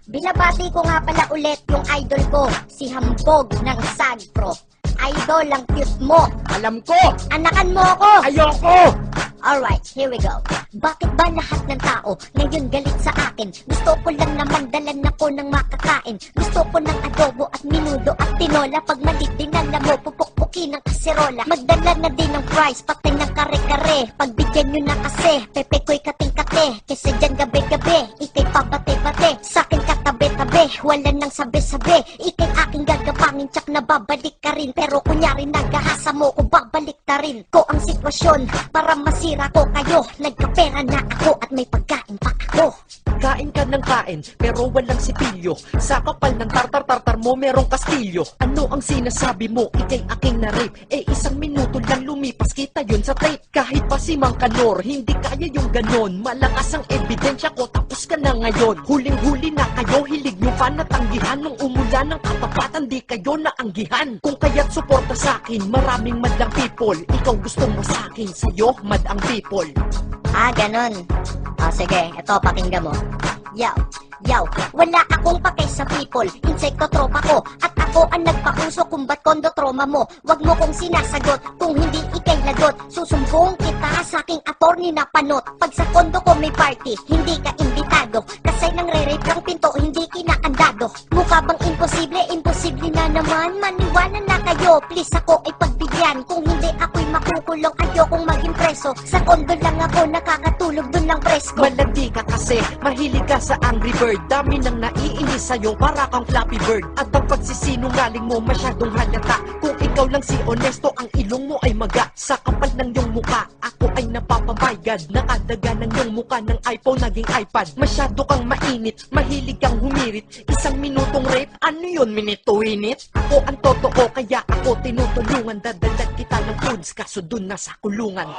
Binabati ko nga pala ulit yung idol ko, si Hambog ng Sagpro. Idol, ang cute mo. Alam ko! Anakan mo ako! Ayoko! Alright, here we go. Bakit ba lahat ng tao ngayon galit sa akin? Gusto ko lang naman dalan ako ng makakain. Gusto ko ng adobo at minudo at tinola. Pag malit dinala mo, pupukpukin ng kaserola. Magdala na din ng fries, pati ng kare-kare. Pagbigyan nyo na kasi, pepe ko'y kating-kate. Kasi dyan gabi-gabi, ikay papate-pate. Sa'kin katabi-tabi, wala nang sabi-sabi. Ikay aking gagapangin, tsak na babalik ka rin. Pero kunyari nagahasa mo ko, babalik ta rin ko ang sitwasyon para masira ko kayo. Nagkapera na ako at may pagkain pa ako. Kain ka ng kain, pero walang sipilyo. Sa kapal ng tartar-tartar mo, merong kastilyo. Ano ang sinasabi mo? Ikay aking na-rape. Isang minuto lang lumipas kita yun sa tape. Kahit pa si Mang Kanor, hindi kaya yung ganon. Malakas ang ebidensya ko, tapos ka na ngayon. Huling-huli na kayo, hilig nyo pa natanggihan. Nung umulan ng katapatan, di kayo naanggihan. Kung kaya't suporta sa'kin, maraming madlang people. Ikaw gusto mo sa'kin, sa'yo mad ang people. Ah, ganon. O sige, eto pakinggan mo. Yaw, wala akong pakay sa people. Insekto tropa ko, at ako ang nagpauso kung ba't kondo trauma mo. Wag mo kong sinasagot kung hindi ikay lagot. Susumbong kita sa aking attorney na panot. Pag sa kondo ko may party, hindi ka imbitado. Kasi nang re-rape ng pinto, hindi kinakandado. Mukha bang imposible? Imposible na naman. Maniwala na kayo, please ako ay pagbigyan. Kung hindi ako'y makukulong, ayokong maging preso. Sa kondo lang ako nakakatulog, dun lang presko. Malandi ka kasi, mahilig ka sa Angry Bird. Dami nang naiinis sa'yo, para kang Flappy Bird. At ang pagsisinungaling mo masyadong halata. Kung ikaw lang si honesto, ang ilong mo ay maga. Sa kapal ng iyong muka, ako ay napapamayagad. Nakadaga ng iyong muka ng iPhone naging iPad. Masyado kang mainit, mahilig kang humirit. Isang minutong rape, ano yun, minute to minute? Ako ang totoo, kaya ako tinutulungan. Dadalag kita ng foods, kaso dun na sa kulungan.